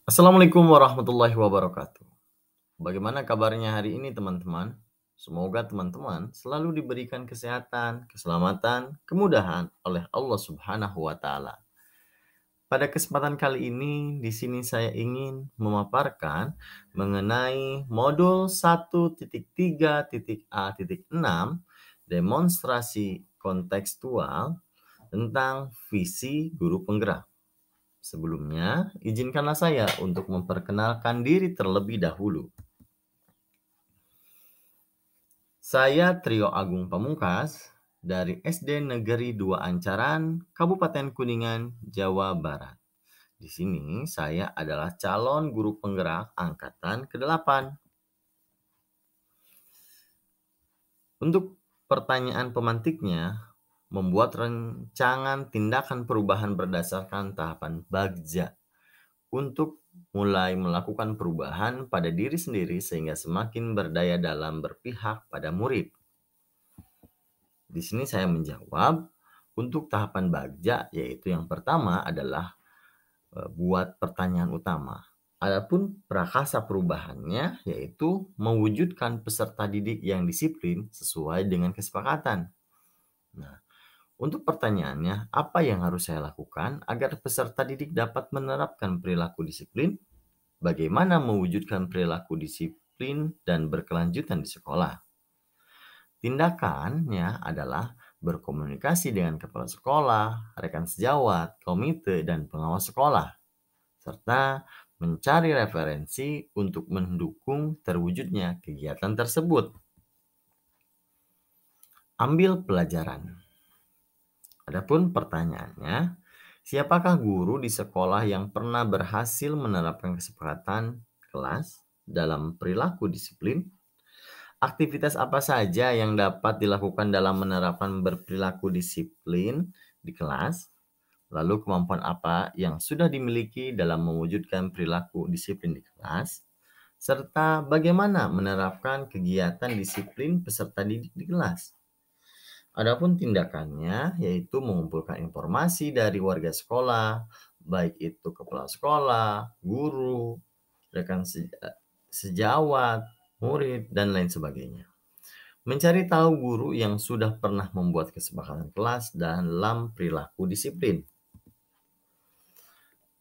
Assalamualaikum warahmatullahi wabarakatuh. Bagaimana kabarnya hari ini teman-teman? Semoga teman-teman selalu diberikan kesehatan, keselamatan, kemudahan oleh Allah Subhanahu wa taala. Pada kesempatan kali ini, di sini saya ingin memaparkan mengenai modul 1.3.a.6 demonstrasi kontekstual tentang visi guru penggerak. Sebelumnya, izinkanlah saya untuk memperkenalkan diri terlebih dahulu. Saya Trio Agung Pamungkas dari SD Negeri 2 Ancaran, Kabupaten Kuningan, Jawa Barat. Di sini saya adalah calon guru penggerak angkatan ke-8. Untuk pertanyaan pemantiknya, membuat rancangan tindakan perubahan berdasarkan tahapan Bagja untuk mulai melakukan perubahan pada diri sendiri sehingga semakin berdaya dalam berpihak pada murid. Di sini saya menjawab untuk tahapan Bagja, yaitu yang pertama adalah buat pertanyaan utama. Adapun prakasa perubahannya yaitu mewujudkan peserta didik yang disiplin sesuai dengan kesepakatan. Nah, untuk pertanyaannya, apa yang harus saya lakukan agar peserta didik dapat menerapkan perilaku disiplin? Bagaimana mewujudkan perilaku disiplin dan berkelanjutan di sekolah? Tindakannya adalah berkomunikasi dengan kepala sekolah, rekan sejawat, komite, dan pengawas sekolah, serta mencari referensi untuk mendukung terwujudnya kegiatan tersebut. Ambil pelajaran. Adapun pertanyaannya, siapakah guru di sekolah yang pernah berhasil menerapkan kesepakatan kelas dalam perilaku disiplin? Aktivitas apa saja yang dapat dilakukan dalam menerapkan berperilaku disiplin di kelas? Lalu kemampuan apa yang sudah dimiliki dalam mewujudkan perilaku disiplin di kelas? Serta bagaimana menerapkan kegiatan disiplin peserta didik di kelas? Adapun tindakannya yaitu mengumpulkan informasi dari warga sekolah, baik itu kepala sekolah, guru, rekan sejawat, murid, dan lain sebagainya. Mencari tahu guru yang sudah pernah membuat kesepakatan kelas dalam perilaku disiplin.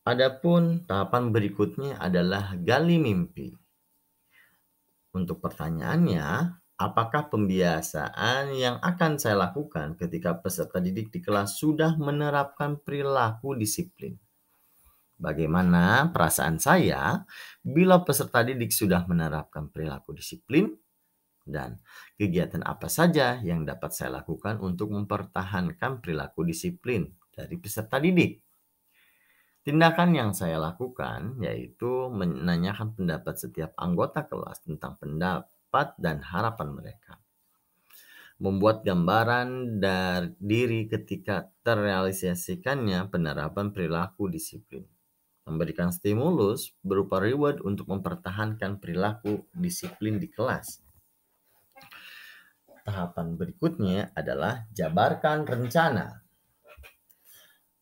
Adapun tahapan berikutnya adalah gali mimpi. Untuk pertanyaannya, apakah pembiasaan yang akan saya lakukan ketika peserta didik di kelas sudah menerapkan perilaku disiplin? Bagaimana perasaan saya bila peserta didik sudah menerapkan perilaku disiplin? Dan kegiatan apa saja yang dapat saya lakukan untuk mempertahankan perilaku disiplin dari peserta didik? Tindakan yang saya lakukan yaitu menanyakan pendapat setiap anggota kelas tentang pendapat dan harapan mereka. Membuat gambaran dari diri ketika terrealisasikannya penerapan perilaku disiplin. Memberikan stimulus berupa reward untuk mempertahankan perilaku disiplin di kelas. Tahapan berikutnya adalah jabarkan rencana.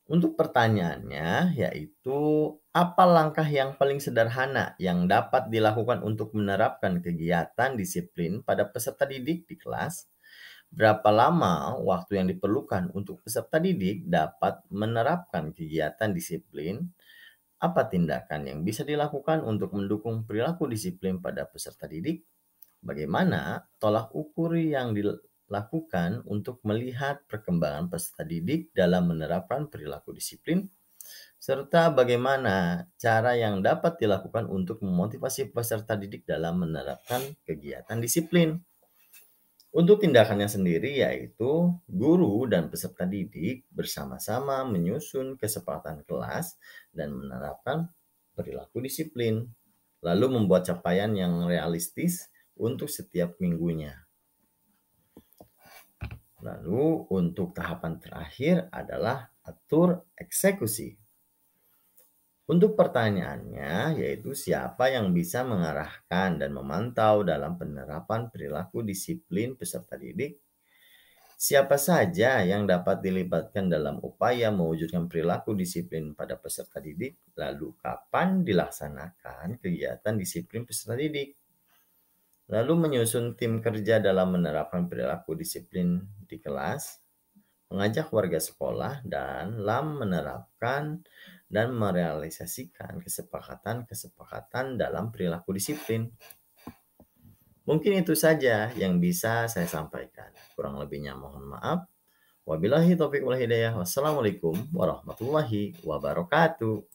Untuk pertanyaannya yaitu apa langkah yang paling sederhana yang dapat dilakukan untuk menerapkan kegiatan disiplin pada peserta didik di kelas? Berapa lama waktu yang diperlukan untuk peserta didik dapat menerapkan kegiatan disiplin? Apa tindakan yang bisa dilakukan untuk mendukung perilaku disiplin pada peserta didik? Bagaimana tolak ukur yang dilakukan untuk melihat perkembangan peserta didik dalam menerapkan perilaku disiplin? Serta bagaimana cara yang dapat dilakukan untuk memotivasi peserta didik dalam menerapkan kegiatan disiplin? Untuk tindakannya sendiri yaitu guru dan peserta didik bersama-sama menyusun kesepakatan kelas dan menerapkan perilaku disiplin, lalu membuat capaian yang realistis untuk setiap minggunya. Lalu untuk tahapan terakhir adalah atur eksekusi. Untuk pertanyaannya yaitu siapa yang bisa mengarahkan dan memantau dalam penerapan perilaku disiplin peserta didik? Siapa saja yang dapat dilibatkan dalam upaya mewujudkan perilaku disiplin pada peserta didik? Lalu kapan dilaksanakan kegiatan disiplin peserta didik? Lalu menyusun tim kerja dalam menerapkan perilaku disiplin di kelas, mengajak warga sekolah, dan dalam menerapkan dan merealisasikan kesepakatan-kesepakatan dalam perilaku disiplin. Mungkin itu saja yang bisa saya sampaikan. Kurang lebihnya mohon maaf. Wabillahi taufiq wal hidayah. Wassalamualaikum warahmatullahi wabarakatuh.